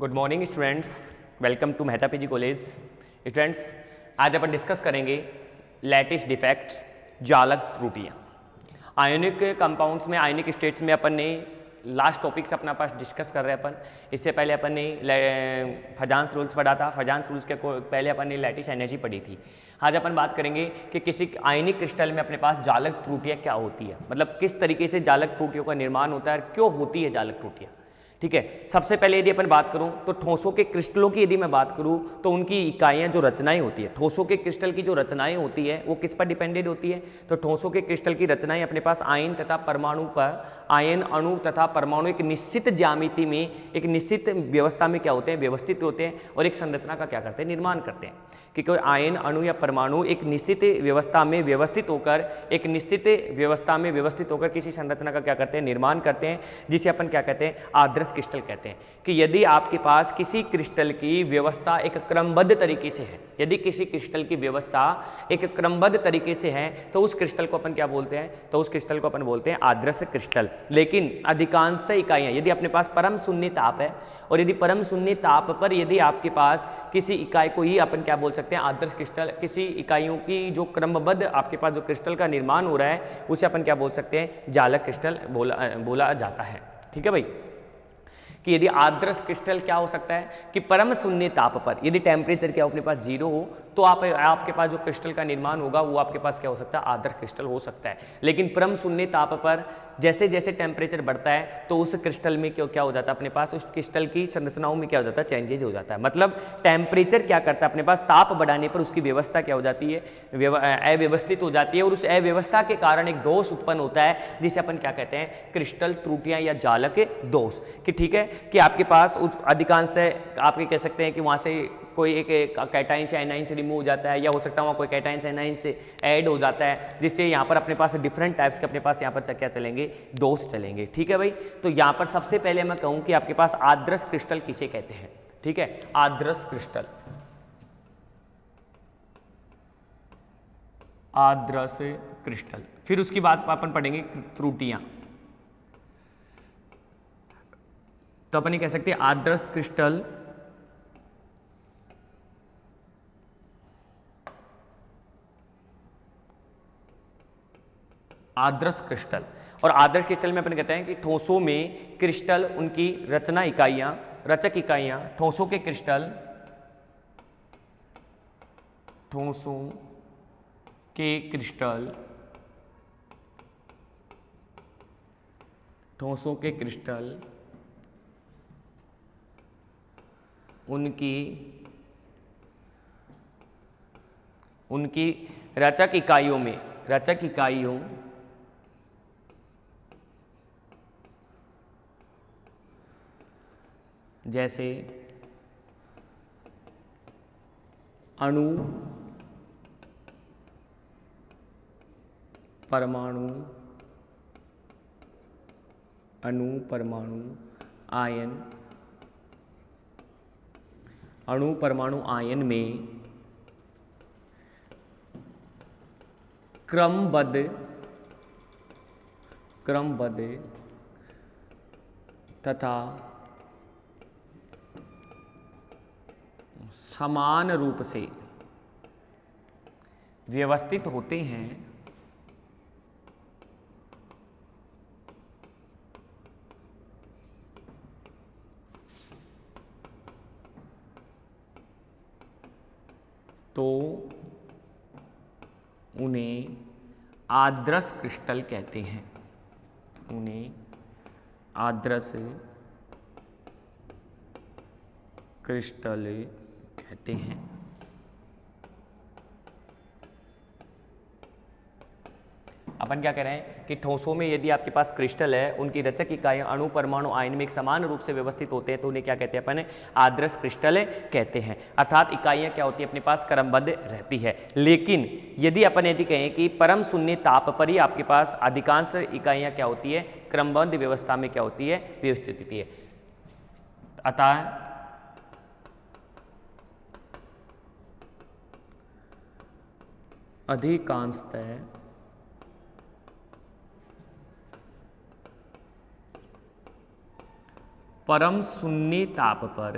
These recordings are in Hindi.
Good morning students, welcome to Mehta PG college. Students, आज अपन डिस्कस करेंगे लैटिस डिफेक्ट्स, जालक त्रुटियाँ। आयोनिक कंपाउंड्स में, आयोनिक स्टेट्स में अपन ने लास्ट टॉपिक से अपना पास डिस्कस कर रहे हैं अपन। इससे पहले अपन ने फजांस रूल्स पढ़ा था। फजांस रूल्स के पहले अपन ने लैटिस एनर्जी पढ़ी थी। आज अपन बात करेंगे कि किसी आयनिक क्रिस्टल में अपने पास जालक त्रुटियाँ क्या होती है, मतलब किस तरीके से जालक त्रुटियों का निर्माण होता है और क्यों होती है जालक त्रुटियाँ। ठीक है, सबसे पहले यदि अपन बात करूं तो ठोसों के क्रिस्टलों की यदि मैं बात करूं तो उनकी इकाइयां जो रचनाएं होती है, ठोसों के क्रिस्टल की जो रचनाएं होती है वो किस पर डिपेंडेंट होती है। तो ठोसों के क्रिस्टल की रचनाएं अपने पास आयन तथा परमाणु पर, आयन अणु तथा परमाणु एक निश्चित ज्यामिति में, एक निश्चित व्यवस्था में क्या होते हैं, व्यवस्थित होते हैं और एक संरचना का क्या करते हैं, निर्माण करते हैं। कि कोई आयन अणु या परमाणु एक निश्चित व्यवस्था में व्यवस्थित होकर, एक निश्चित व्यवस्था में व्यवस्थित होकर किसी संरचना का क्या करते हैं, निर्माण करते हैं, जिसे अपन क्या कहते हैं, आदर्श क्रिस्टल कहते हैं। कि यदि आपके पास किसी क्रिस्टल की व्यवस्था एक क्रमबद्ध तरीके से है, यदि किसी क्रिस्टल की व्यवस्था एक क्रमबद्ध तरीके से है तो उस क्रिस्टल को अपन क्या बोलते हैं, तो उस क्रिस्टल को अपन बोलते हैं आदर्श क्रिस्टल। लेकिन अधिकांशतः इकाइयां, यदि अपने पास परम शून्य ताप है और यदि परम शून्य ताप पर यदि आपके पास किसी इकाई को ही अपन क्या बोल सकते हैं, आदर्श क्रिस्टल, किसी इकाइयों की जो क्रमबद्ध आपके पास जो क्रिस्टल का निर्माण हो रहा है उसे अपन क्या बोल सकते हैं, जालक क्रिस्टल बोला जाता है। ठीक है भाई। कि यदि आदर्श क्रिस्टल क्या हो सकता है कि परम शून्य ताप पर यदि टेम्परेचर क्या अपने पास जीरो हो तो आपके पास जो क्रिस्टल का निर्माण होगा वो आपके पास क्या हो सकता है, आदर्श क्रिस्टल हो सकता है। लेकिन परम शून्य ताप पर जैसे जैसे टेम्परेचर बढ़ता है तो उस क्रिस्टल में क्या हो जाता है, अपने पास उस क्रिस्टल की संरचनाओं में क्या हो जाता है, चेंजेज हो जाता है। मतलब टेम्परेचर क्या करता है, अपने पास ताप बढ़ाने पर उसकी व्यवस्था क्या हो जाती है, अव्यवस्थित हो जाती है और उस अव्यवस्था के कारण एक दोष उत्पन्न होता है जिसे अपन क्या कहते हैं, क्रिस्टल त्रुटियां या जालक दोष। कि ठीक है कि आपके पास अधिकांशतः आप ये कह सकते हैं कि वहाँ से कोई एक कैटाइन से एनाइन से रिमूव हो जाता है, या हो सकता है वहाँ कोई कैटाइन से एनाइन से ऐड हो जाता है, जिससे यहाँ पर अपने पास डिफरेंट टाइप्स के अपने पास यहाँ पर क्या चलेंगे, दोष चलेंगे। ठीक है भाई। तो यहाँ पर सबसे पहले मैं कहूँ कि आपके पास आदर्श क्रिस्टल किसे कहते हैं। ठीक है, आदर्श क्रिस्टल, आदर्श क्रिस्टल। फिर उसकी बात अपन पढ़ेंगे त्रुटियां। तो अपन ये कह सकते हैं आदर्श क्रिस्टल आदर्श क्रिस्टल। और आदर्श क्रिस्टल में अपन कहते हैं कि ठोसों में क्रिस्टल, उनकी रचना इकाइयां, रचक इकाइयां, ठोसों के क्रिस्टल, ठोसों के क्रिस्टल, ठोसों के क्रिस्टल उनकी रचक इकाइयों में, रचक इकाइयों जैसे अणु, परमाणु, अणु परमाणु आयन, अणु परमाणु आयन में क्रमबद्ध तथा समान रूप से व्यवस्थित होते हैं, तो उन्हें आदर्श क्रिस्टल कहते हैं, उन्हें आदर्श क्रिस्टल कहते हैं। अपन क्या कह रहे हैं कि ठोसों में यदि आपके पास क्रिस्टल है, उनकी रचक इकाइयां अणु परमाणु आयन में एक समान रूप से व्यवस्थित होते हैं तो उन्हें क्या कहते हैं, अपन आदर्श क्रिस्टल कहते हैं। अर्थात इकाइयां क्या होती है, अपने पास क्रमबद्ध रहती है। लेकिन यदि अपन यदि कहें कि परम शून्य ताप पर ही आपके पास अधिकांश इकाइयां क्या होती है, क्रमबद्ध व्यवस्था में क्या होती है, व्यवस्थित होती है। अतः अधिकांशतः परम शून्य ताप पर,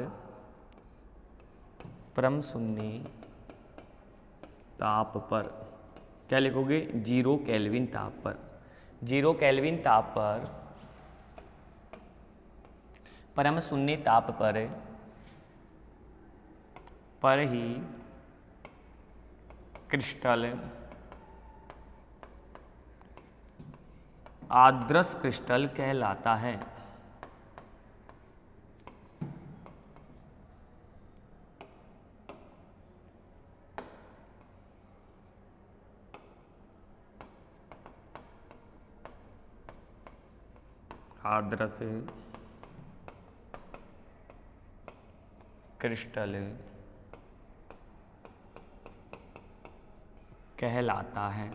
परम शून्य ताप पर क्या लिखोगे? 0 केल्विन ताप पर, 0 केल्विन ताप परम शून्य ताप पर ही क्रिस्टल आदर्श क्रिस्टल कहलाता है। आदर्श क्रिस्टल कहलाता है।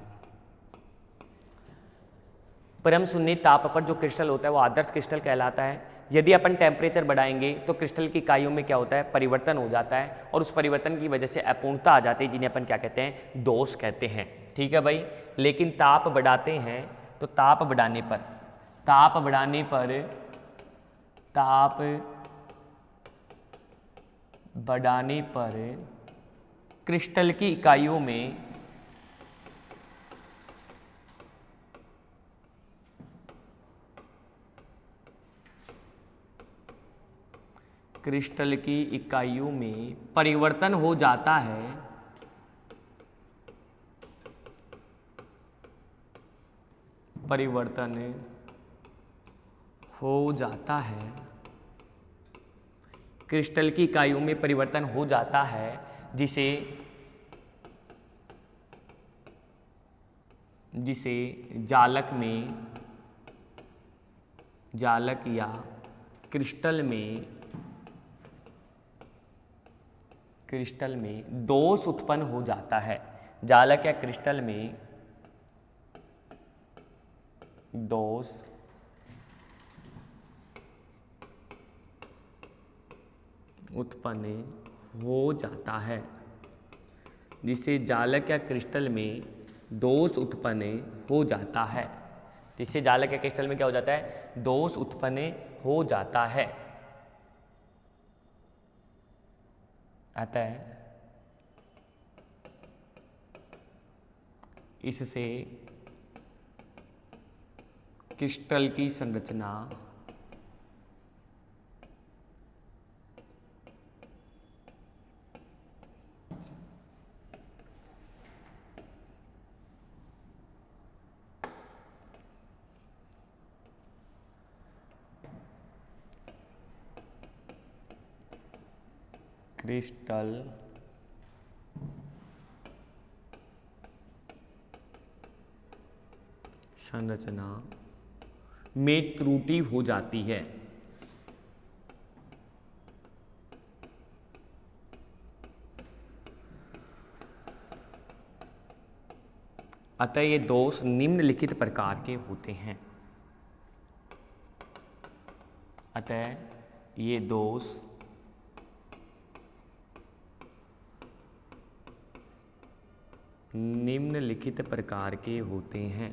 परम शून्य ताप पर जो क्रिस्टल होता है वो आदर्श क्रिस्टल कहलाता है। यदि अपन टेम्परेचर बढ़ाएंगे तो क्रिस्टल की इकाइयों में क्या होता है? परिवर्तन हो जाता है और उस परिवर्तन की वजह से अपूर्णता आ जाती है, जिन्हें अपन क्या कहते हैं? दोष कहते हैं। ठीक है भाई। लेकिन ताप बढ़ाते हैं तो ताप बढ़ाने पर क्रिस्टल की इकाइयों में परिवर्तन हो जाता है, क्रिस्टल की इकाइयों में परिवर्तन हो जाता है, जिसे जालक या क्रिस्टल में दोष उत्पन्न हो जाता है। जालक या क्रिस्टल में दोष उत्पन्न हो जाता है, जिससे जालक या क्रिस्टल में दोष उत्पन्न हो जाता है, जिससे जालक या क्रिस्टल में क्या हो जाता है? दोष उत्पन्न हो जाता है। अतः इससे क्रिस्टल की संरचना क्रिस्टल संरचना में त्रुटि हो जाती है। अतः ये दोष निम्नलिखित प्रकार के होते हैं। अतः ये दोष निम्नलिखित प्रकार के होते हैं।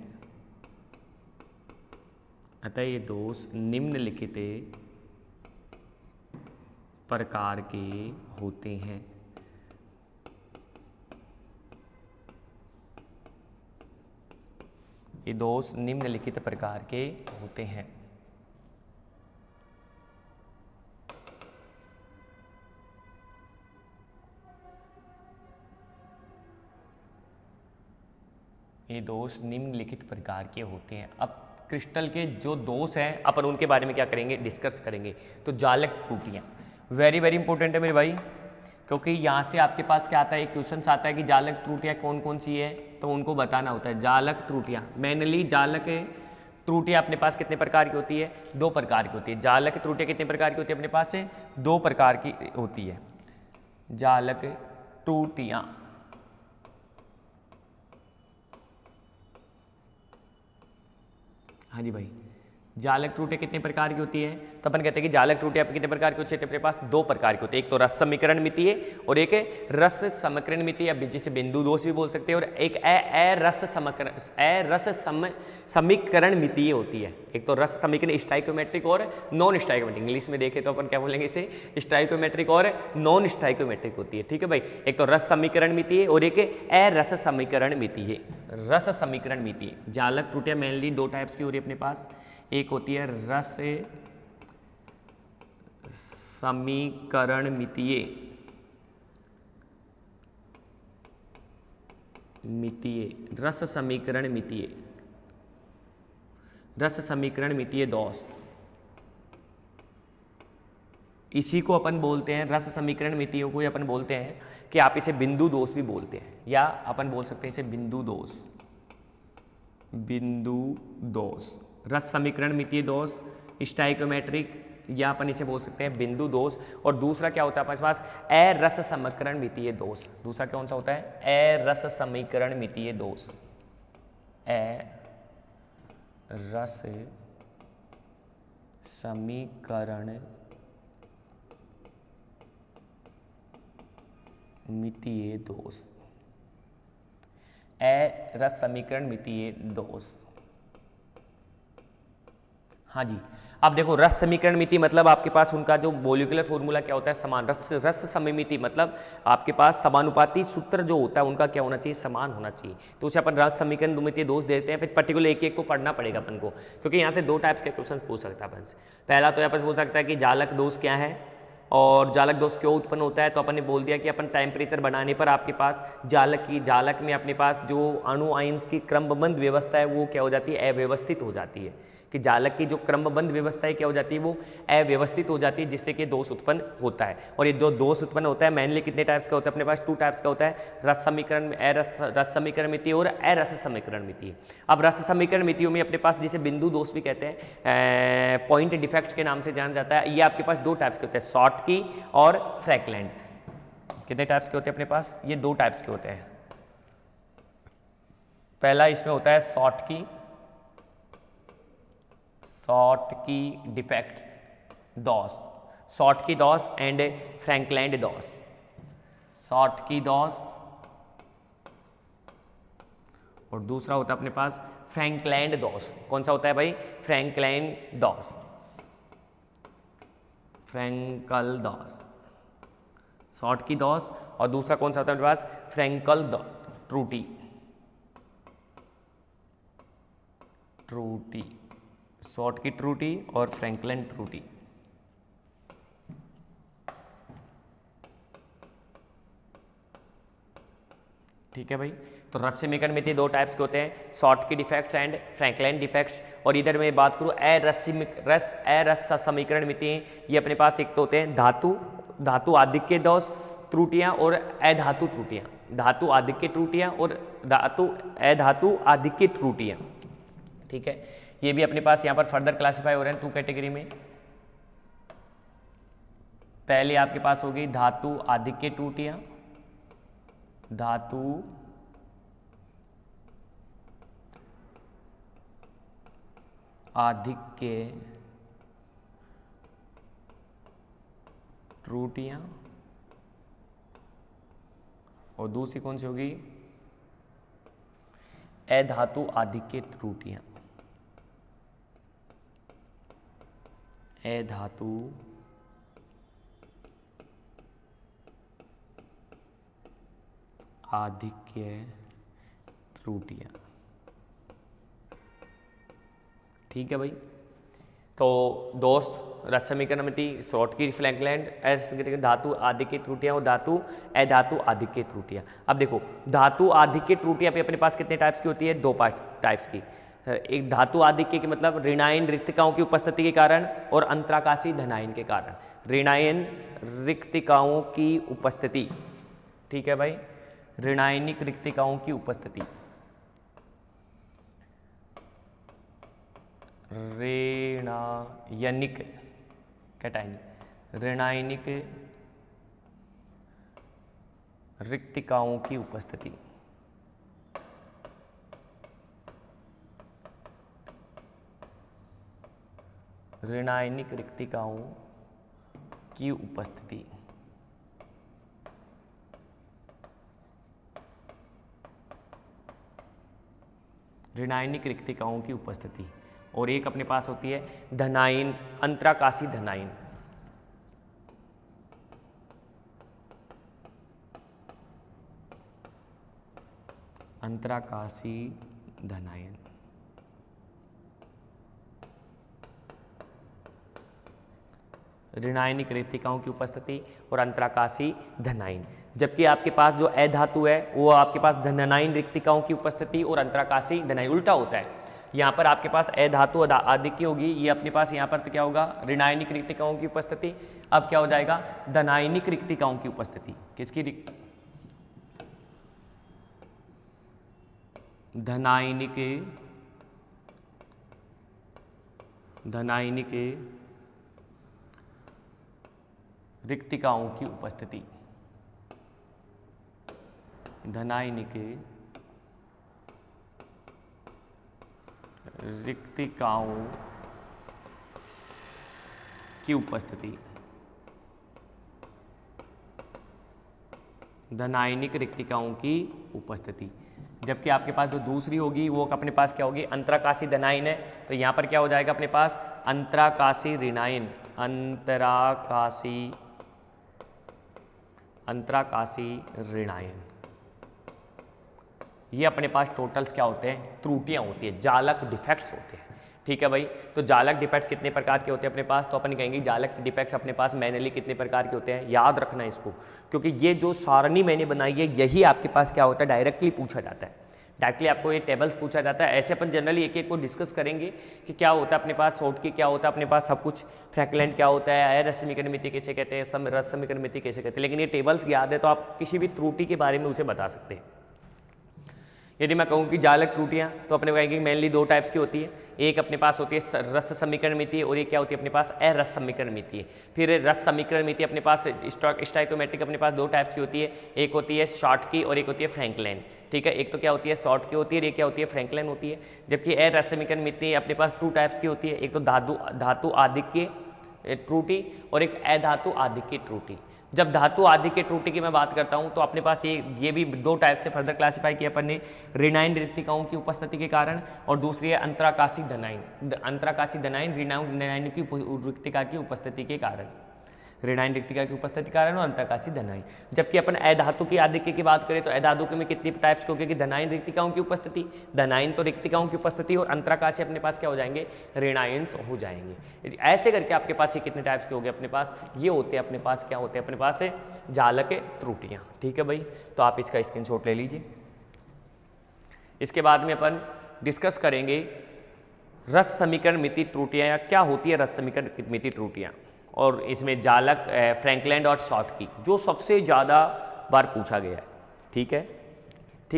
अतः ये दोष निम्नलिखित प्रकार के होते हैं। ये दोष निम्नलिखित प्रकार के होते हैं। ये दोष निम्नलिखित प्रकार के होते हैं। अब क्रिस्टल के जो दोष हैं अपन उनके बारे में क्या करेंगे? डिस्कस करेंगे। तो जालक त्रुटियाँ वेरी वेरी इंपॉर्टेंट है मेरे भाई, क्योंकि यहाँ से आपके पास क्या आता है? एक क्वेश्चन आता है कि जालक त्रुटियाँ कौन कौन सी है, तो उनको बताना होता है। जालक त्रुटियाँ मेनली जालक त्रुटियाँ अपने पास कितने प्रकार की होती है? 2 प्रकार की होती है। जालक त्रुटियाँ कितने प्रकार की होती है अपने पास से? 2 प्रकार की होती है जालक त्रुटियाँ। हाँ जी भाई, जालक त्रुटियां कितने प्रकार की होती है? तो अपन कहते हैं कि जालक त्रुटियां कितने प्रकार की होती है? अपने पास दो प्रकार की होती है, एक तो रस समीकरण मितीय और एक है रस समीकरण मितीय, या जिसे बिंदु दोष भी बोल सकते हैं, और एक रस समीकरण मितीय होती है। एक तो रस समीकरण स्टाइकोमेट्रिक और नॉन स्टाइकोमेट्रिक, इंग्लिश में देखें तो अपन क्या बोलेंगे इसे, स्टाइकोमेट्रिक और नॉन स्टाइकोमेट्रिक होती है। ठीक है भाई, एक तो रस समीकरण मितीय और एक अरस समीकरण मितीय। रस समीकरण मितीय जालक त्रुटियां मेनली दो टाइप्स की हो रही है अपने पास, एक होती है रस समीकरण मितीय, रस समीकरण मितीय, रस समीकरण मितीय दोष, इसी को अपन बोलते हैं रस समीकरण मितीय को अपन बोलते हैं कि आप इसे बिंदु दोष भी बोलते हैं, या अपन बोल सकते हैं इसे बिंदु दोष, बिंदु दोष, रस समीकरण मितीय दोष, स्टाइकोमेट्रिक, या अपन इसे बोल सकते हैं बिंदु दोष। और दूसरा क्या होता है अपने पास, अरस समीकरण मितीय दोष। दूसरा कौन सा होता है? अरस समीकरण मितीय दोष, अरस समीकरण मितीय दोष, रस समीकरण मितीय दोष। हाँ जी, अब देखो रस समीकरण मिति मतलब आपके पास उनका जो मॉलिक्यूलर फॉर्मूला क्या होता है, समान। रस सममिति मतलब आपके पास समानुपाती सूत्र जो होता है उनका क्या होना चाहिए, समान होना चाहिए। तो उसे अपन रस समीकरण मितीय दोष देते हैं। फिर पर्टिकुलर एक एक को पढ़ना पड़ेगा अपन को, क्योंकि यहाँ से दो टाइप्स के क्वेश्चन पूछ सकता है अपन से। पहला तो यहाँ पर पूछ सकता है कि जालक दोष क्या है और जालक दोष क्यों उत्पन्न होता है। तो अपन ने बोल दिया कि अपन टेम्परेचर बढ़ाने पर आपके पास जालक में अपने पास जो अणु आयंस की क्रमबद्ध व्यवस्था है वो क्या हो जाती है, अव्यवस्थित हो जाती है। कि जालक की जो क्रमबद्ध व्यवस्था है क्या हो जाती है, वो अव्यवस्थित हो जाती है, जिससे कि दोष उत्पन्न होता है। और ये जो दोष उत्पन्न होता है मेनली कितने टाइप्स का होता है अपने पास, टू टाइप्स का होता है, रस समीकरण, रस समीकरण मितीय और अरस समीकरण मितीय। अब रस समीकरण मितियों में अपने पास जिसे बिंदु दोष भी कहते हैं, पॉइंट डिफेक्ट्स के नाम से जाना जाता है, ये आपके पास दो टाइप्स के होते हैं, शॉर्टकी और फ्रैंकलैंड। कितने टाइप्स के होते हैं अपने पास, ये दो टाइप्स के होते हैं। पहला इसमें होता है शॉर्टकी डिफेक्ट्स दोष, शॉर्टकी दोष एंड फ्रैंकलैंड दोष। शॉर्टकी दोष और दूसरा होता है अपने पास फ्रैंकलैंड दोष। कौन सा होता है भाई, फ्रैंकलैंड दोष, फ्रैंकल दोष, शॉर्टकी दोष। और दूसरा कौन सा होता है अपने पास, फ्रैंकल त्रुटि, शॉर्टकी त्रुटि और फ्रैंकलैंड त्रुटि। ठीक है भाई, तो रस समीकरण मितीय दो टाइप्स के होते हैं, Schottky defects and Frankland defects. और इधर मैं बात करूं अरस समीकरण मितीय, ये अपने पास एक तो होते हैं धातु आधिक्य दोष त्रुटियां और अधातु त्रुटियां, धातु आधिक्य त्रुटियां और अधातु आधिक्य त्रुटियां। ठीक है, ये भी अपने पास यहाँ पर फर्दर क्लासिफाई हो रहे हैं टू कैटेगरी में। पहले आपके पास होगी धातु आधिक्य त्रुटियां, धातु आधिक्य त्रुटियां, और दूसरी कौन सी होगी, अधातु आधिक्य त्रुटियां, अधातु आधिक्य त्रुटियां। ठीक है भाई, तो दोष रस समीकरण मितीय, शॉर्टकी फ्रैंकलैंड, धातु आधिक्य त्रुटियां और अधातु आधिक्य त्रुटियां। अब देखो धातु आधिक्य त्रुटियां पे अपने पास कितने टाइप्स की होती है, दो टाइप्स की। एक धातु आधिक्य के मतलब ऋणायन रिक्तिकाओं की उपस्थिति के कारण और अंतराकाशी धनायन के कारण। ऋणायन रिक्तिकाओं की उपस्थिति, ठीक है भाई, ऋणायनिक रिक्तिकाओं की उपस्थिति, ऋणायनिक कैटायनिक, ऋणायनिक रिक्तिकाओं की उपस्थिति। ऋणायनिक रिक्तिकाओं की उपस्थिति। ऋणायनिक रिक्तिकाओं की उपस्थिति। और एक अपने पास होती है धनायन, अंतराकाशी धनायन। अंतराकाशी धनायन। ऋणायनिक रिक्तिकाओं की उपस्थिति और अंतराकाशी धनायन। जबकि आपके पास जो अधातु है वो आपके पास धनायन रिक्तिकाओं की उपस्थिति और अंतराकाशी धनायन, उल्टा होता है। यहाँ पर आपके पास अधातु आदिक्य होगी, ये अपने पास यहाँ पर तो क्या होगा, ऋणायनिक रिक्तिकाओं की उपस्थिति। अब क्या हो जाएगा, धनायनिक रिक्तिकाओं की उपस्थिति। किसकी? धनायनिक रिक्तिकाओं की उपस्थिति। धनायनिक रिक्तिकाओं की उपस्थिति। धनायनिक रिक्तिकाओं की उपस्थिति। जबकि आपके पास जो दूसरी होगी वो अपने पास क्या होगी, अंतराकाशी धनायन है। तो यहाँ पर क्या हो जाएगा अपने पास, अंतराकाशी ऋणायन। अंतराकाशी ऋणायन। ये अपने पास टोटल्स क्या होते हैं, त्रुटियां होती है, जालक डिफेक्ट्स होते हैं। ठीक है भाई। तो जालक डिफेक्ट्स कितने प्रकार के होते हैं अपने पास, तो अपन कहेंगे जालक डिफेक्ट्स अपने पास मैनुअली कितने प्रकार के होते हैं। याद रखना इसको, क्योंकि ये जो सारणी मैंने बनाई है यही आपके पास क्या होता है, डायरेक्टली पूछा जाता है। डायरेक्टली आपको ये टेबल्स पूछा जाता है। ऐसे अपन जनरली एक एक को डिस्कस करेंगे कि क्या होता है अपने पास, शॉर्ट की क्या होता है अपने पास, सब कुछ फ्रैंकलैंड क्या होता है, रस समीकरण मिति कैसे कहते हैं, रस समीकरण मिति कैसे कहते हैं। लेकिन ये टेबल्स याद है तो आप किसी भी त्रुटि के बारे में उसे बता सकते हैं। यदि मैं कहूँ कि जालक त्रुटियाँ, तो अपने कहेंगे मेनली दो टाइप्स की होती है। एक अपने पास होती है रस समीकरण मिति और एक क्या होती है अपने पास, अरस समीकरण मिति है। फिर रस समीकरण मिति अपने पास स्टोइकोमेट्रिक अपने पास दो टाइप्स की होती है। एक होती है शॉर्ट की और एक होती है फ्रैंकलैंड। ठीक है, एक तो क्या होती है शॉर्ट की होती है, एक क्या होती है फ्रैंकलैंड होती है। जबकि अरस समीकरण मिति अपने पास टू टाइप्स की होती है। एक तो धातु आधिक्य त्रुटि और एक अधातु आधिक्य त्रुटि। जब धातु आधिक्य त्रुटि की मैं बात करता हूं तो अपने पास ये भी दो टाइप से फर्दर क्लासिफाई किया अपन ने, ऋणायन रिक्तिकाओं की उपस्थिति के कारण और दूसरी है अंतराकाशी धनायन। अंतराकाशी धनायन ऋणायन की रिक्तिका की उपस्थिति के कारण, ऋणायन रिक्तिका की उपस्थिति के कारण और अंतराकाशी धनायन। जबकि अपन अधातु की आधिक्य की बात करें तो अधातु में कितनी टाइप्स होगी कि धनायन रिक्तिकाओं की उपस्थिति, धनायन तो रिक्तिकाओं की उपस्थिति और अंतराकाशी अपने पास क्या हो जाएंगे, ऋणायंस हो जाएंगे। ऐसे करके आपके पास ये कितने टाइप्स के हो गए अपने पास, ये होते हैं अपने पास क्या होते हैं अपने पास है जालक त्रुटियां। ठीक है भाई, तो आप इसका स्क्रीनशॉट ले लीजिए। इसके बाद में अपन डिस्कस करेंगे रस समीकरण मिति त्रुटियां, या क्या होती है रस समीकरण मिति त्रुटियां, और इसमें जालक फ्रैंकलैंड और शॉर्ट की जो सबसे ज़्यादा बार पूछा गया है। ठीक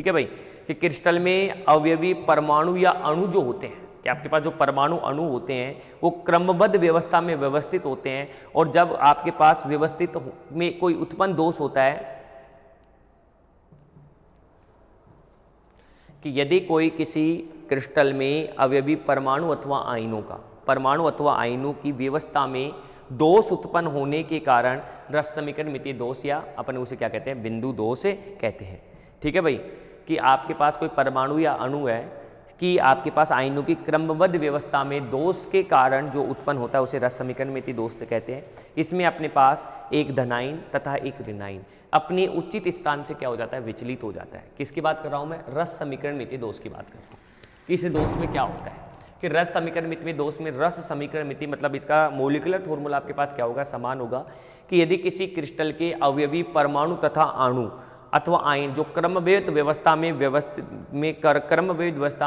है भाई, कि क्रिस्टल में अवयवी परमाणु या अणु जो होते हैं, कि आपके पास जो परमाणु अणु होते हैं वो क्रमबद्ध व्यवस्था में व्यवस्थित होते हैं। और जब आपके पास व्यवस्थित में कोई उत्पन्न दोष होता है, कि यदि कोई किसी क्रिस्टल में अवयवी परमाणु अथवा आयनों की व्यवस्था में दोष उत्पन्न होने के कारण रस समीकरण मिति दोष, या अपन उसे क्या कहते हैं, बिंदु दोष कहते हैं। ठीक है भाई, कि आपके पास कोई परमाणु या अणु है कि आपके पास आयनों की क्रमबद्ध व्यवस्था में दोष के कारण जो उत्पन्न होता है उसे रस समीकरण मिति दोष कहते हैं। इसमें अपने पास एक धनायन तथा एक ऋणायन अपने उचित स्थान से क्या हो जाता है, विचलित हो जाता है। किसकी बात कर रहा हूँ मैं, रस समीकरण मिति दोष की बात कर रहा हूँ। इस दोष में क्या होता है कि रस समीकरण मिति में दोष में रस समीकरण मिति मतलब इसका मोलिकुलर फॉर्मूला आपके पास क्या होगा, समान होगा। कि यदि किसी क्रिस्टल के अवयवी परमाणु तथा अणु अथवा आयन जो क्रमबद्ध व्यवस्था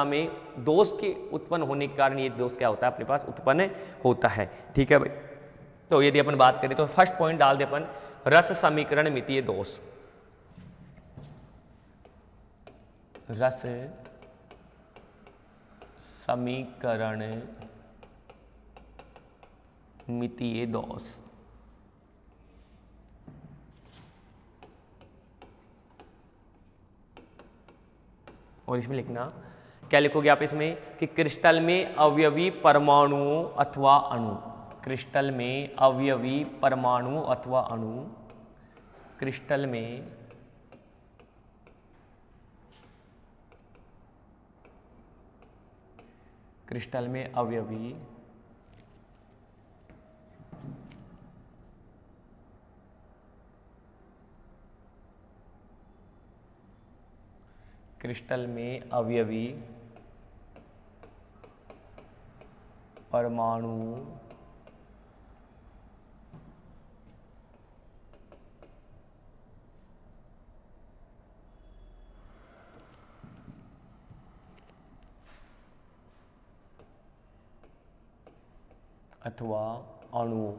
में दोष के उत्पन्न होने के कारण ये दोष क्या होता है अपने पास उत्पन्न होता है। ठीक है भाई, तो यदि अपन बात करें तो फर्स्ट पॉइंट डाल दे अपन, रस समीकरण मितीय दोष। रस समीकरण मितीय दोष। और इसमें लिखना क्या लिखोगे आप इसमें कि क्रिस्टल में अवयवी परमाणुओं अथवा अणु क्रिस्टल में अवयवी परमाणु अथवा अणु, क्रिस्टल में अवयवी परमाणु अथवा अणु,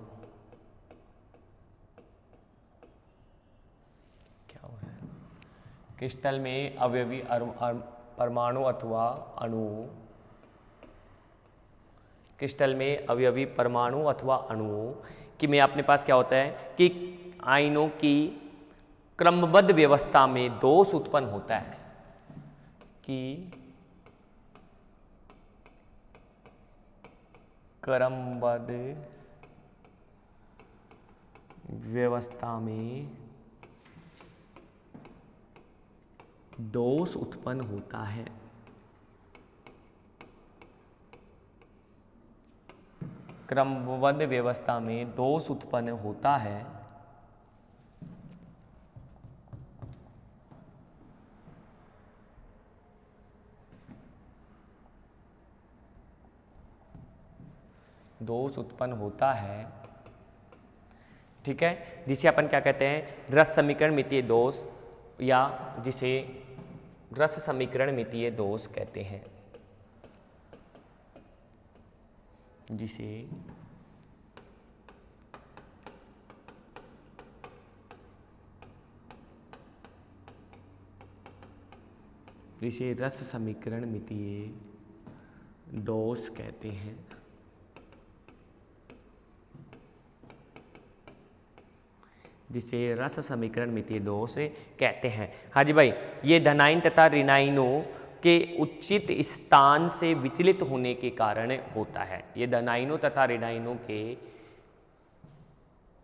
क्या हो रहा है, क्रिस्टल में अवयवी परमाणु अथवा अणु, क्रिस्टल में अवयवी परमाणु अथवा अणुओं कि में अपने पास क्या होता है कि आयनों की क्रमबद्ध व्यवस्था में दोष उत्पन्न होता है, कि क्रमबद्ध व्यवस्था में दोष उत्पन्न होता है। क्रमबद्ध व्यवस्था में दोष उत्पन्न होता है। दोष उत्पन्न होता है, ठीक है, जिसे अपन क्या कहते हैं, रस समीकरण मितीय दोष, या जिसे रस समीकरण मितीय दोष कहते हैं, जिसे रस समीकरण मितीय दोष कहते हैं। जिसे रस समीकरण मितीय दोष कहते हैं। हाँ जी भाई, ये धनायन तथा ऋणायनों के उचित स्थान से विचलित होने के कारण होता है। ये धनायनों तथा ऋणायनों के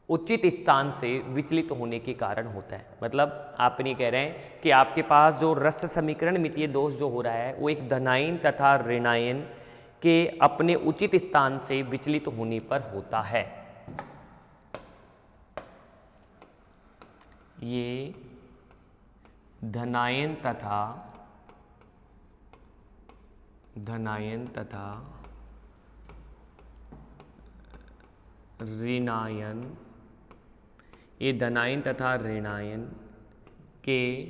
उचित स्थान से विचलित होने के कारण होता है। मतलब आप ये कह रहे हैं कि आपके पास जो रस समीकरण मितीय दोष जो हो रहा है वो एक धनायन तथा ऋणायन के अपने उचित स्थान से विचलित होने पर होता है। ये धनायन तथा ऋणायन, ये धनायन तथा ऋणायन के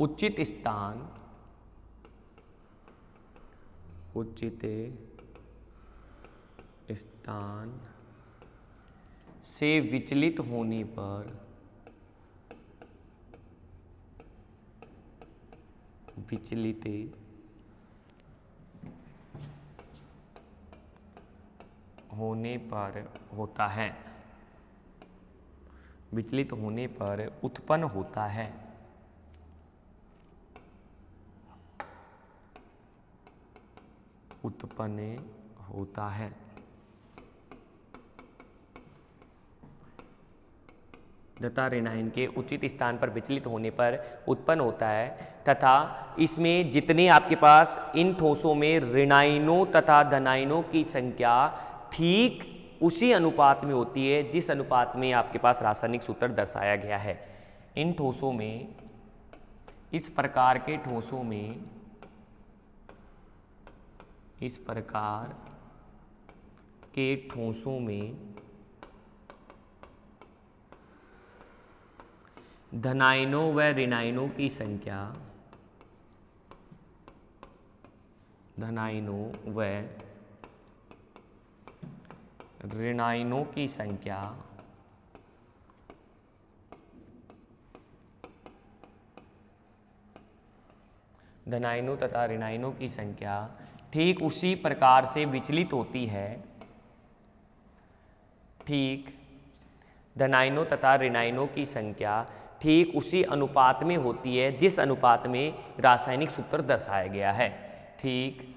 उचित स्थान से विचलित होने पर होता है, विचलित होने पर उत्पन्न होता है। उत्पन्न होता है। तथा ऋणायन के उचित स्थान पर विचलित होने पर उत्पन्न होता है, तथा इसमें जितने आपके पास इन ठोसों में ऋणायनों तथा धनायनों की संख्या ठीक उसी अनुपात में होती है जिस अनुपात में आपके पास रासायनिक सूत्र दर्शाया गया है। इन ठोसों में, इस प्रकार के ठोसों में, इस प्रकार के ठोसों में धनायनों व ऋणायनों की संख्या, धनायनों व ऋणायनों की संख्या धनायनों तथा ऋणायनों की संख्या ठीक उसी प्रकार से विचलित होती है, ठीक धनायनों तथा ऋणायनों की संख्या ठीक उसी अनुपात में होती है जिस अनुपात में रासायनिक सूत्र दर्शाया गया है। ठीक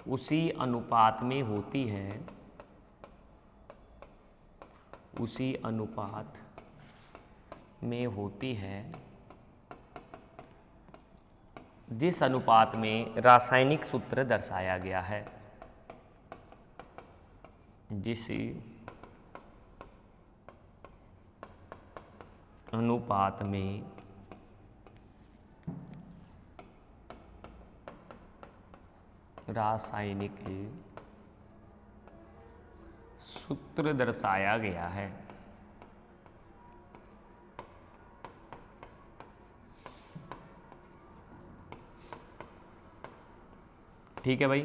उसी अनुपात में होती है, उसी अनुपात में होती है जिस अनुपात में रासायनिक सूत्र दर्शाया गया है, जिस अनुपात में रासायनिक सूत्र दर्शाया गया है। ठीक है भाई,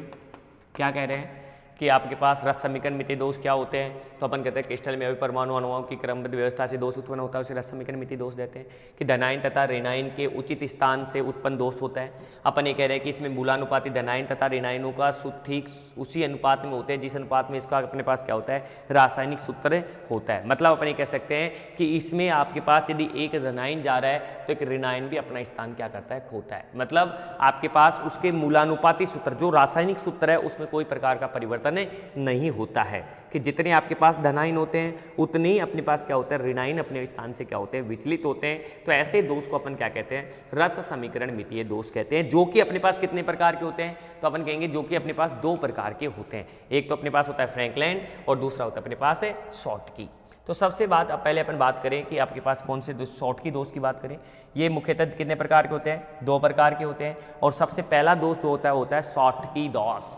क्या कह रहे हैं कि आपके पास रस समीकरण मितीय दोष क्या होते हैं, तो अपन कहते हैं क्रिस्टल में अभी परमाणु अणुओं की क्रमबद्ध व्यवस्था से दोष उत्पन्न होता है, उसे रस समीकरण मितीय दोष देते हैं। कि धनायन तथा ऋणायन के उचित स्थान से उत्पन्न दोष होता है। अपन ये कह रहे हैं कि इसमें मूलानुपाती धनायन तथा ऋणायनों का ठीक उसी अनुपात में होते हैं जिस अनुपात में इसका अपने पास क्या होता है, रासायनिक सूत्र होता है। मतलब अपन ये कह सकते हैं कि इसमें आपके पास यदि एक ऋणायन जा रहा है तो एक ऋणायन भी अपना स्थान क्या करता है, खोता है। मतलब आपके पास उसके मूलानुपाती सूत्र जो रासायनिक सूत्र है उसमें कोई प्रकार का परिवर्तन नहीं होता है। कि जितने आपके पास धनायन होते हैं उतने ही अपने पास क्या होता है, ऋणायन अपने स्थान से क्या होते हैं, विचलित होते हैं। तो ऐसे दोष को अपन क्या कहते हैं, रस समीकरण मितीय दोष कहते हैं। जो कि अपने पास कितने प्रकार के होते हैं, तो अपन कहेंगे जो कि अपने पास दो प्रकार के होते हैं। एक तो अपने पास होता है फ्रैंकलैंड और दूसरा होता है अपने पास है शॉर्टकी। तो सबसे अब पहले अपन बात करें कि आपके पास कौन से शॉर्टकी दोष की बात करें। ये मुख्यतः कितने प्रकार के होते हैं, दो प्रकार के होते हैं। और सबसे पहला दोष जो होता है वो होता है शॉर्टकी दोष।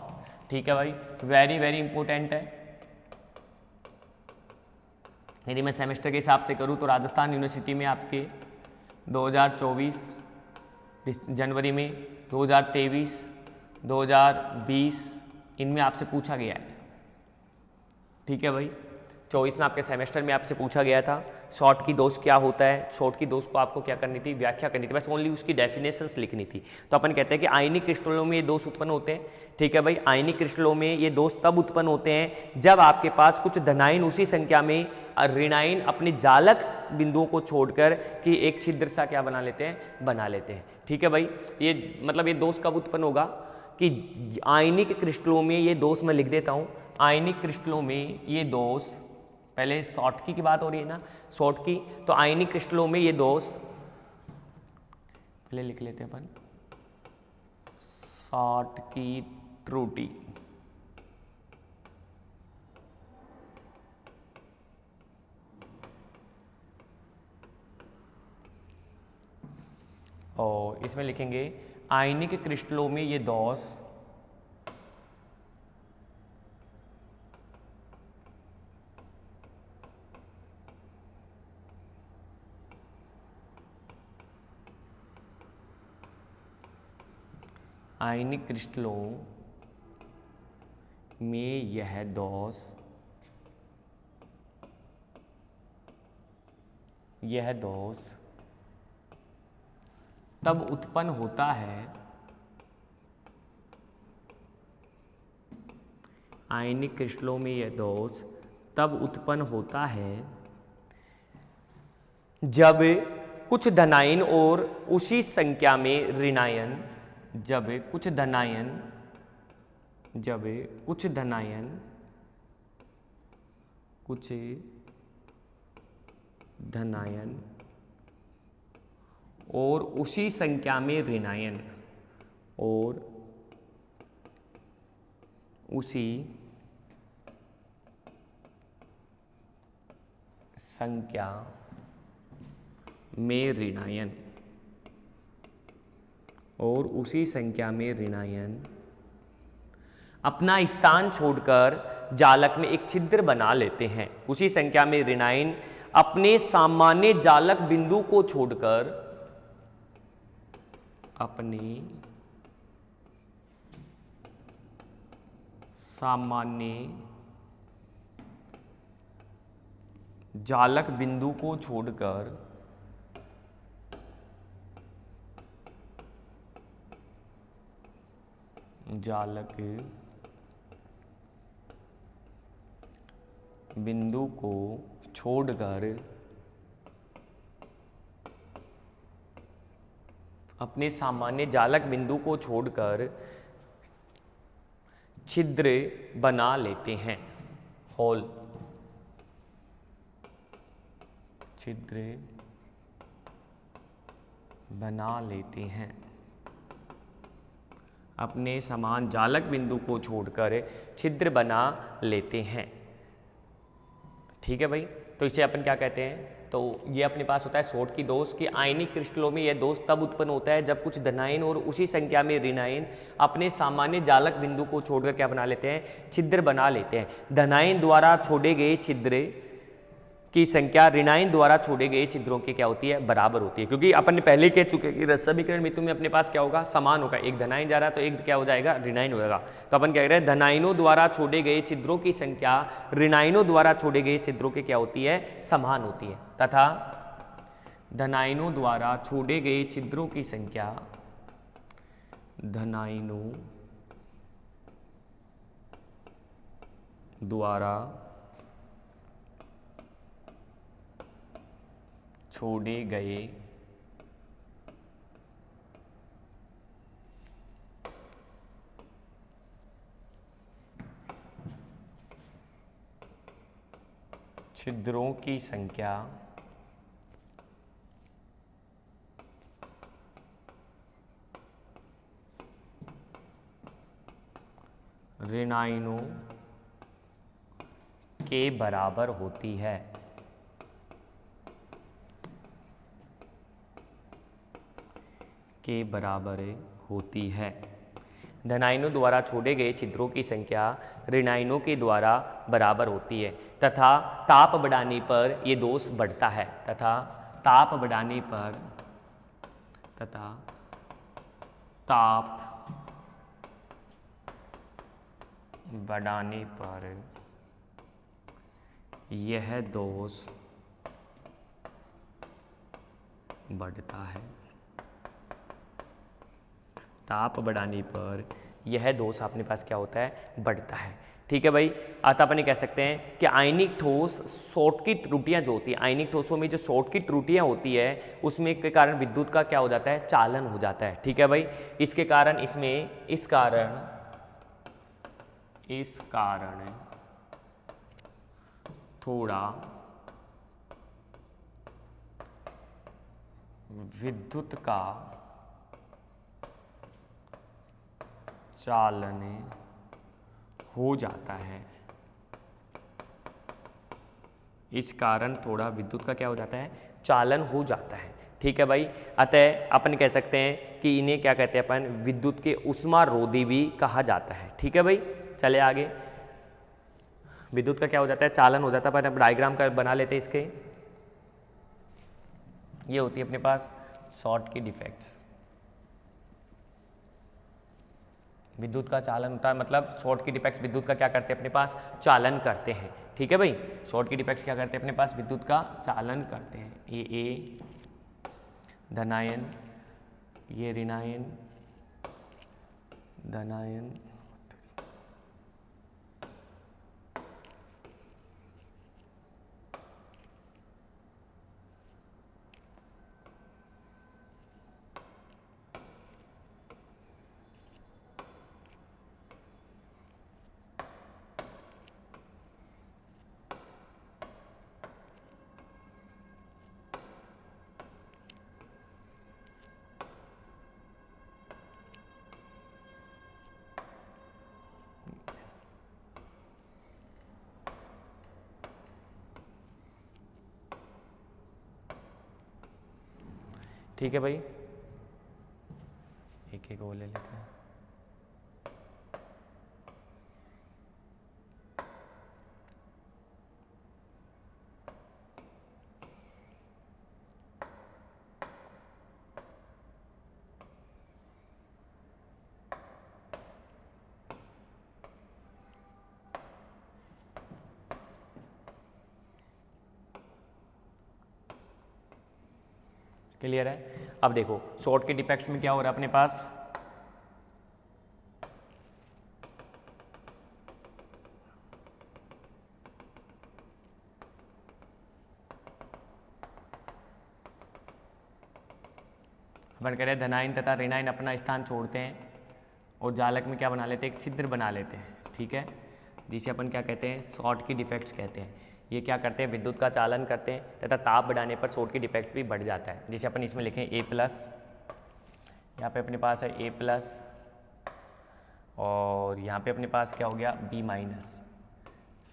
ठीक है भाई, वेरी वेरी इंपॉर्टेंट है। यदि मैं सेमेस्टर के हिसाब से करूं तो राजस्थान यूनिवर्सिटी में आपके 2024 जनवरी में, 2023, 2020 इनमें आपसे पूछा गया है। ठीक है भाई, 24 में आपके सेमेस्टर में आपसे पूछा गया था शॉर्ट की दोष क्या होता है। शॉर्ट की दोष को आपको क्या करनी थी, व्याख्या करनी थी, बस ओनली उसकी डेफिनेशंस लिखनी थी। तो अपन कहते हैं कि आयनिक क्रिस्टलों में ये दोष उत्पन्न होते हैं। ठीक है भाई, आयनिक क्रिस्टलों में ये दोष तब उत्पन्न होते हैं जब आपके पास कुछ धनायन उसी संख्या में ऋणायन अपने जालक बिंदुओं को छोड़कर कि एक छिद्र सा क्या बना लेते हैं। ठीक है भाई, ये मतलब ये दोष कब उत्पन्न होगा कि आयनिक क्रिस्टलों में ये दोष मैं लिख देता हूँ। आयनिक क्रिस्टलों में ये दोष, पहले शॉर्टकी की बात हो रही है ना, शॉर्टकी, तो आयनिक क्रिस्टलों में ये दोष पहले लिख लेते हैं अपन, शॉर्टकी त्रुटि। और इसमें लिखेंगे आयनिक क्रिस्टलों में ये दोष आयनिक क्रिस्टलों में यह दोष तब उत्पन्न होता है, आयनिक क्रिस्टलों में यह दोष तब उत्पन्न होता है जब कुछ धनायन और उसी संख्या में ऋणायन, जब कुछ धनायन और उसी संख्या में ऋणायन और उसी संख्या में ऋणायन अपना स्थान छोड़कर जालक में एक छिद्र बना लेते हैं। उसी संख्या में ऋणायन अपने सामान्य जालक बिंदु को छोड़कर अपने सामान्य जालक बिंदु को छोड़कर जालक बिंदु को छोड़कर अपने सामान्य जालक बिंदु को छोड़कर छिद्र बना लेते हैं, होल, छिद्र बना लेते हैं, अपने समान जालक बिंदु को छोड़कर छिद्र बना लेते हैं। ठीक है भाई, तो इसे अपन क्या कहते हैं, तो ये अपने पास होता है शॉर्ट की दोष कि आयनिक क्रिस्टलों में यह दोष तब उत्पन्न होता है जब कुछ धनायन और उसी संख्या में ऋणायन अपने सामान्य जालक बिंदु को छोड़कर क्या बना लेते हैं, छिद्र बना लेते हैं। धनायन द्वारा छोड़े गए छिद्र की संख्या ऋणायन द्वारा छोड़े गए छिद्रों की क्या होती है, बराबर होती है, क्योंकि अपन ने पहले कह चुके हैं कि समीकरण बिंदु में अपने पास क्या होगा, समान होगा, एक धनायन जा रहा है तो एक क्या हो जाएगा, ऋणायन होगा। तो अपन क्या कह रहे हैं, धनायनों द्वारा छोड़े गए छिद्रों की संख्या ऋणायनों द्वारा छोड़े गए छिद्रों की क्या होती है, समान होती है, तथा धनायनों द्वारा छोड़े गए छिद्रों की संख्या धनायनों द्वारा छोड़े गए छिद्रों की संख्या ऋणायनों के बराबर होती है। के बराबर होती है। धनायनों द्वारा छोड़े गए छिद्रों की संख्या ऋणायनों के द्वारा बराबर होती है तथा ताप बढ़ाने पर ये दोष बढ़ता है, तथा ताप बढ़ाने पर यह दोष बढ़ता है। ताप बढ़ाने पर यह दोष अपने पास क्या होता है, बढ़ता है। ठीक है भाई, अतः अपन कह सकते हैं कि आयनिक ठोस शॉर्ट की त्रुटियां जो होती है, आयनिक ठोसों में जो शॉर्ट की त्रुटियां होती है उसमें के कारण विद्युत का क्या हो जाता है, चालन हो जाता है। ठीक है भाई, इसके कारण इसमें इस कारण थोड़ा विद्युत का चालन हो जाता है। इस कारण थोड़ा विद्युत का क्या हो जाता है, चालन हो जाता है। ठीक है भाई, अतः अपन कह सकते हैं कि इन्हें क्या कहते हैं अपन, विद्युत के उष्मारोधी भी कहा जाता है। ठीक है भाई, चले आगे। विद्युत का क्या हो जाता है, चालन हो जाता है। अपन डायग्राम का बना लेते हैं इसके। ये होती है अपने पास शॉर्ट की डिफेक्ट्स। विद्युत का चालन होता है, मतलब शॉर्ट की डिफेक्ट्स विद्युत का क्या करते हैं, अपने पास चालन करते हैं। ठीक है भाई, शॉर्ट की डिफेक्ट्स क्या करते हैं, अपने पास विद्युत का चालन करते हैं। ये धनायन, ये ऋणायन, धनायन, ठीक है भाई, एक एक वो ले लेते हैं। क्लियर है? अब देखो शॉर्ट के डिफेक्ट्स में क्या हो रहा है अपने पास, अपन कह रहे हैं धनायन तथा ऋणायन अपना स्थान छोड़ते हैं और जालक में क्या बना लेते हैं, एक छिद्र बना लेते हैं, ठीक है, जिसे अपन क्या कहते हैं, शॉर्ट की डिफेक्ट्स कहते हैं। ये क्या करते हैं, विद्युत का चालन करते हैं तथा ताप बढ़ाने पर शॉर्ट की डिफेक्ट्स भी बढ़ जाता है। जैसे अपन इसमें लिखें A+, यहाँ पे अपने पास है A+, और यहाँ पे अपने पास क्या हो गया B-,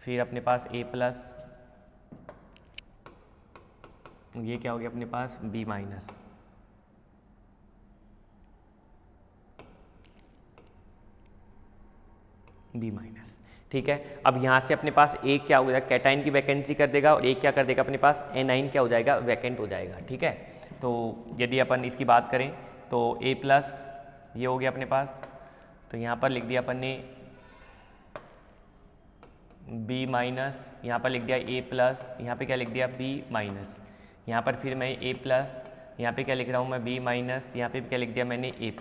फिर अपने पास A+, ये क्या हो गया अपने पास B-, B-, ठीक है। अब यहाँ से अपने पास एक क्या हो जाएगा, कैटाइन की वैकेंसी कर देगा, और एक क्या कर देगा अपने पास एनाइन क्या हो जाएगा, वैकेंट हो जाएगा, ठीक है। तो यदि अपन इसकी बात करें तो A+, ये हो गया अपने पास, तो यहाँ पर लिख दिया अपन ने B-, यहाँ पर लिख दिया A+, यहाँ पे क्या लिख दिया B-, यहाँ पर फिर मैं A+, यहाँ पे क्या लिख रहा हूँ मैं B-, यहाँ पे क्या लिख दिया मैंने A+,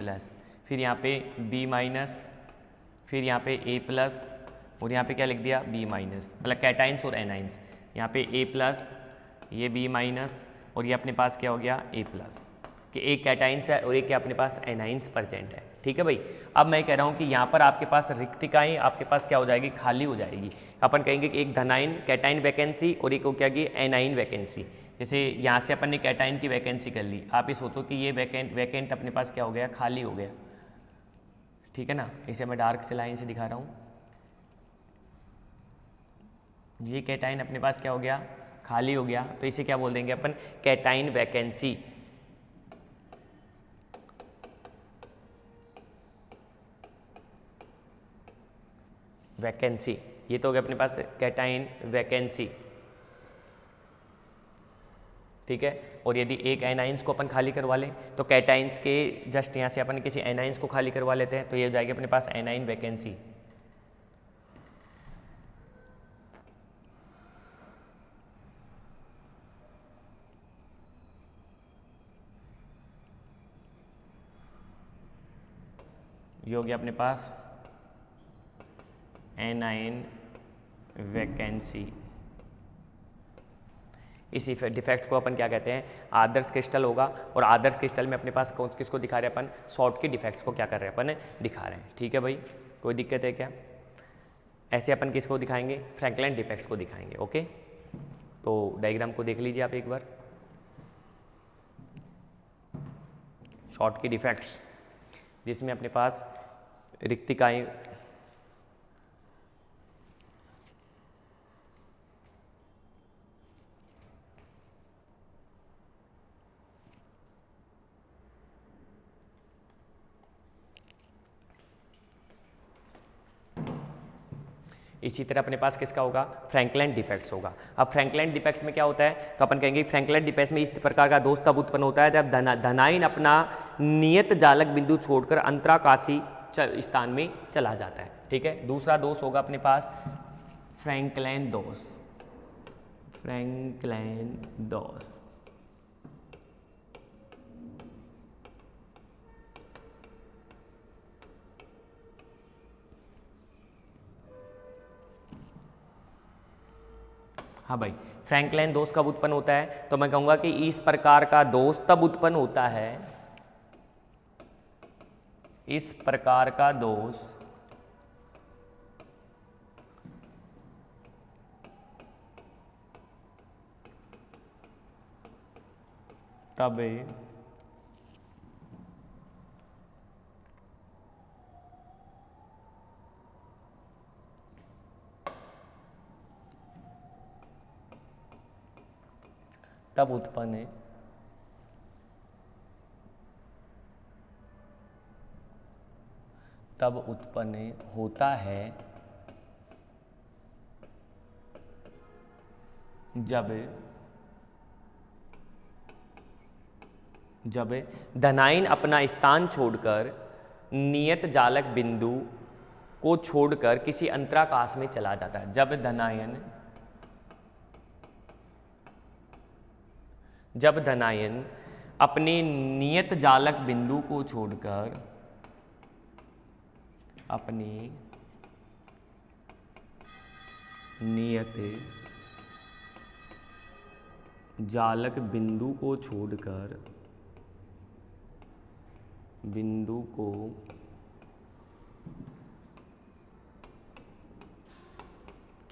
फिर यहाँ पे B-, फिर यहाँ पे A+, और यहाँ पे क्या लिख दिया B-, मतलब कैटाइंस और एनाइंस। यहाँ पे A+, ये B-, और ये अपने पास क्या हो गया A+, कि एक कैटाइंस है और एक क्या अपने पास एनाइंस प्रेजेंट है, ठीक है भाई। अब मैं कह रहा हूँ कि यहाँ पर आपके पास रिक्तिकाएँ आपके पास क्या हो जाएगी, खाली हो जाएगी। अपन कहेंगे कि एक धनाइन कैटाइन वैकेंसी और एक को क्या की एनाइन वैकेंसी। जैसे यहाँ से अपन ने कैटाइन की वैकेंसी कर ली, आप ये सोचो कि ये वैकेंट अपने पास क्या हो गया, खाली हो गया, ठीक है ना। इसे मैं डार्क से लाइन से दिखा रहा हूँ, ये कैटाइन अपने पास क्या हो गया, खाली हो गया, तो इसे क्या बोल देंगे अपन, कैटाइन वैकेंसी। वैकेंसी ये तो हो गया अपने पास कैटाइन वैकेंसी, ठीक है। और यदि एक एनाइंस को अपन खाली करवा लें तो कैटाइंस के जस्ट यहाँ से अपन किसी एनाइंस को खाली करवा लेते हैं, तो ये हो जाएगी अपने पास एनाइन वैकेंसी। ये हो गया अपने पास एनाइन वैकेंसी। इसी डिफेक्ट्स को अपन क्या कहते हैं, आदर्श क्रिस्टल होगा, और आदर्श क्रिस्टल में अपने पास किसको दिखा रहे हैं अपन, शॉर्ट के डिफेक्ट्स को क्या कर रहे हैं अपन, दिखा रहे हैं, ठीक है भाई। कोई दिक्कत है क्या? ऐसे अपन किसको दिखाएंगे, फ्रैंकलाइन डिफेक्ट्स को दिखाएंगे, ओके। तो डायग्राम को देख लीजिए आप एक बार, शॉर्ट की डिफेक्ट्स जिसमें अपने पास रिक्तिकाएँ इसी तरह अपने पास किसका होगा, फ्रैंकलाइन डिफेक्ट्स होगा। अब फ्रैंकलाइन डिफेक्ट्स में क्या होता है, तो अपन कहेंगे फ्रैंकलाइन डिफेक्ट्स में इस प्रकार का दोष तब उत्पन्न होता है जब धनाइन अपना नियत जालक बिंदु छोड़कर अंतराकाशी स्थान में चला जाता है, ठीक है। दूसरा दोष होगा अपने पास फ्रैंकलाइन दोष, फ्रैंकलाइन दोष। हाँ भाई, फ्रैंकलाइन दोष कब उत्पन्न होता है, तो मैं कहूँगा कि इस प्रकार का दोष तब उत्पन्न होता है, इस प्रकार का दोष तब उत्पन्न होता है जब धनाइन अपना स्थान छोड़कर नियत जालक बिंदु को छोड़कर किसी अंतराकाश में चला जाता है। जब धनायन अपने नियत जालक बिंदु को छोड़कर अपने नियत जालक बिंदु को छोड़कर बिंदु को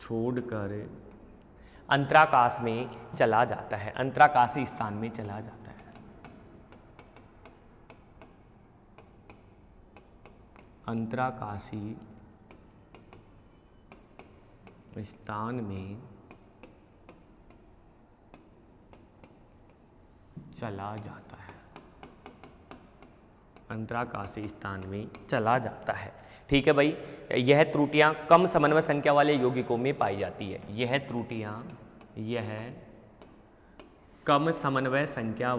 छोड़कर अंतराकाश में चला जाता है, अंतराकाशी स्थान में चला जाता है। अंतराकाशी स्थान में चला जाता है, अंतराकाशी स्थान में चला जाता है। ठीक है भाई, यह त्रुटियां कम समन्वय संख्या वाले यौगिकों में पाई जाती है। यह त्रुटियां कम समन्वय संख्या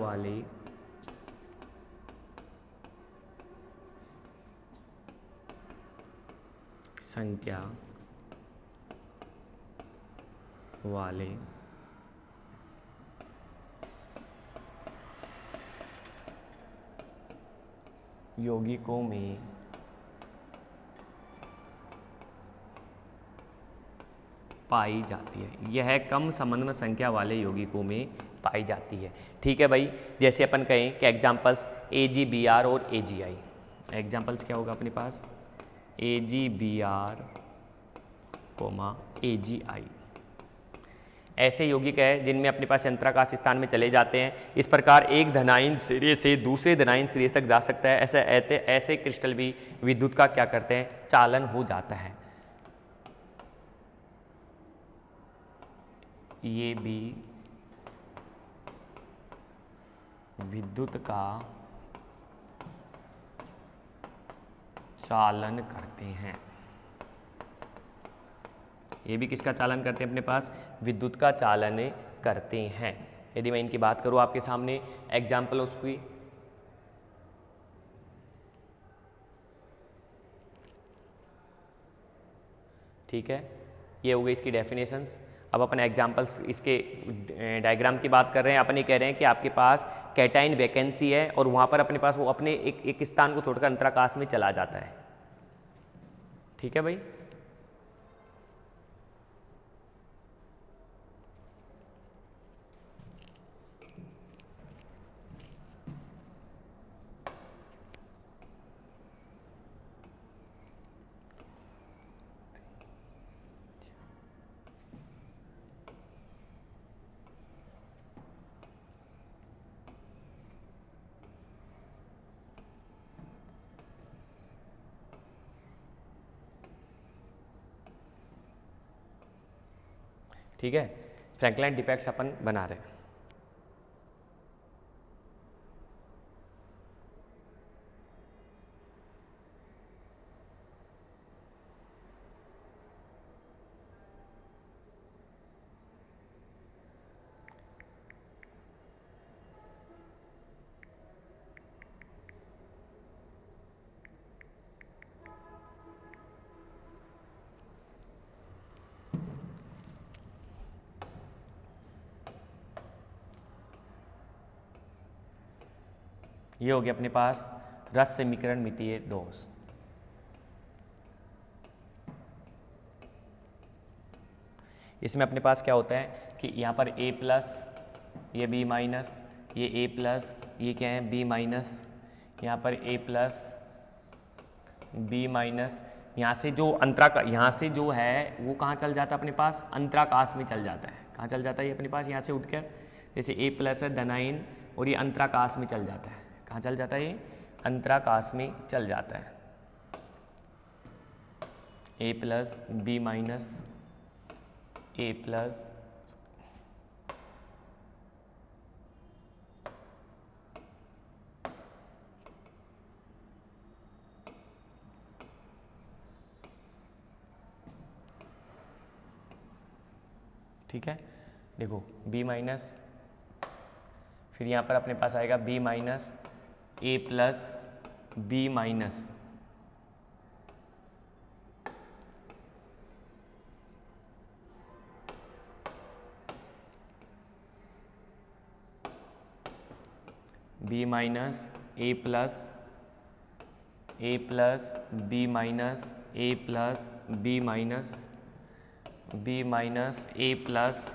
वाले यौगिकों में पाई जाती है। यह कम समन्वय संख्या वाले यौगिकों में पाई जाती है। ठीक है भाई, जैसे अपन कहें कि एग्जाम्पल्स AgBr और AgI। एग्जाम्पल्स क्या होगा अपने पास? AgBr, AgI ऐसे यौगिक है जिनमें अपने पास अंतराकाश स्थान में चले जाते हैं। इस प्रकार एक धनायन सिरे से दूसरे धनायन सिरे तक जा सकता है। ऐसे क्रिस्टल भी विद्युत का क्या करते हैं? चालन हो जाता है। ये भी विद्युत का चालन करते हैं। ये भी किसका चालन करते हैं? अपने पास विद्युत का चालन करते हैं। यदि मैं इनकी बात करूं आपके सामने, एग्जाम्पल उसकी ठीक है, ये हो गई इसकी डेफिनेशंस। अब अपन एग्जाम्पल्स इसके डायग्राम की बात कर रहे हैं। अपन ये कह रहे हैं कि आपके पास कैटाइन वैकेंसी है और वहाँ पर अपने पास वो अपने एक स्थान को छोड़कर अंतराकाश में चला जाता है। ठीक है भाई, ठीक है, फ्रैंकलाइन डिफेक्ट्स अपन बना रहे हैं। ये हो गया अपने पास रस समीकरण मितीय दोष। इसमें अपने पास क्या होता है कि यहाँ पर A प्लस, ये B माइनस, ये A प्लस, ये क्या है B माइनस, यहाँ पर A प्लस B माइनस, यहाँ से जो यहाँ से जो है वो कहाँ चल जाता है? अपने पास अंतराकाश में चल जाता है। कहाँ चल जाता है ये अपने पास? यहाँ से उठकर जैसे A प्लस है धनायन और ये अंतराकाश में चल जाता है। कहाँ चल जाता है? ये अंतराकाश में चल जाता है। A plus B minus, A plus ठीक है, देखो B माइनस, फिर यहाँ पर अपने पास आएगा B minus A plus B minus, B minus A plus B minus A plus B minus, B minus A plus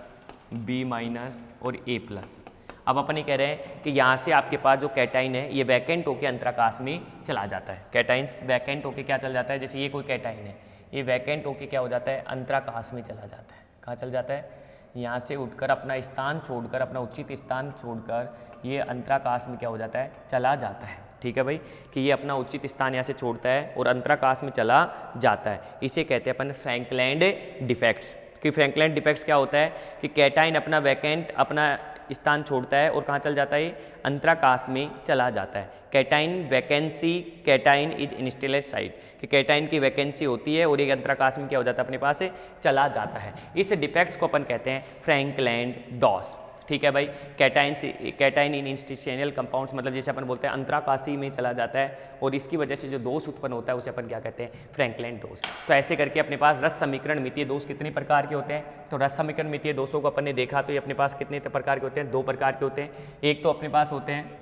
B minus और A प्लस। अब अपन ये कह रहे हैं कि यहाँ से आपके पास जो कैटाइन है ये वैकेंट होकर अंतराकाश में चला जाता है। कैटाइन्स वैकेंट होकर क्या चल जाता है? जैसे ये कोई कैटाइन है, ये वैकेंट होके क्या हो जाता है, अंतराकाश में चला जाता है। कहाँ चल जाता है, यहाँ से उठकर अपना स्थान छोड़कर, अपना उचित स्थान छोड़कर ये अंतराकाश में क्या हो जाता है, चला जाता है। ठीक है भाई, कि ये अपना उचित स्थान यहाँ से छोड़ता है और अंतराकाश में चला जाता है। इसे कहते हैं अपन फ्रैंकलैंड डिफेक्ट्स। कि फ्रैंकलैंड डिफेक्ट्स क्या होता है कि कैटाइन अपना वैकेंट अपना स्थान छोड़ता है और कहाँ चल जाता है, अंतराकाश में चला जाता है। कैटाइन वैकेंसी, कैटाइन इज इंस्टेलेट साइट, कि कैटाइन की वैकेंसी होती है और एक अंतराकाश में क्या हो जाता है, अपने पास से चला जाता है। इस डिफेक्ट्स को अपन कहते हैं फ्रैंकलैंड डॉस। ठीक है भाई, कैटाइन इन इंस्टिशियल कंपाउंड्स, मतलब जैसे अपन बोलते हैं अंतराकाशी में चला जाता है और इसकी वजह से जो दोष उत्पन्न होता है उसे अपन क्या कहते हैं, फ्रैंकलैंड दोष। तो ऐसे करके अपने पास रस समीकरण मितीय दोष कितने प्रकार के होते हैं, तो रस समीकरण मितीय दोषों को अपन ने देखा तो ये अपने पास कितने प्रकार के होते हैं, 2 प्रकार के होते हैं। एक तो अपने पास होते हैं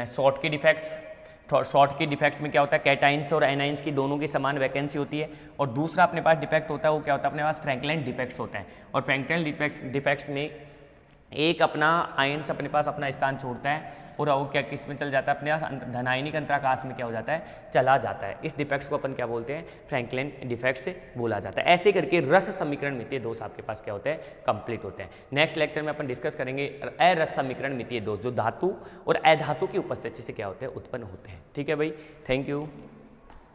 शॉर्ट की डिफेक्ट्स। शॉर्ट की डिफेक्ट्स में क्या होता है, कैटाइंस और एनाइंस की दोनों की समान वैकेंसी होती है। और दूसरा अपने पास डिफेक्ट होता है वो क्या होता है, अपने पास फ्रैंकलैंड डिफेक्ट्स होता है। और फ्रैंकलैंड डिफेक्ट्स में एक अपना आयन्स अपने पास अपना स्थान छोड़ता है और वो क्या किस में चल जाता है, अपने पास धनायनिक अंतराकाश में क्या हो जाता है, चला जाता है। इस डिफेक्ट्स को अपन क्या बोलते हैं, फ्रैंकलैंड डिफेक्ट्स बोला जाता है। ऐसे करके रस समीकरण मितीय दोष आपके पास क्या होते हैं, कंप्लीट होते हैं। नेक्स्ट लेक्चर में अपन डिस्कस करेंगे अरस समीकरण मितीय दोष, जो धातु और अधातु की उपस्थिति से क्या होते हैं, उत्पन्न होते हैं। ठीक है भाई, थैंक यू।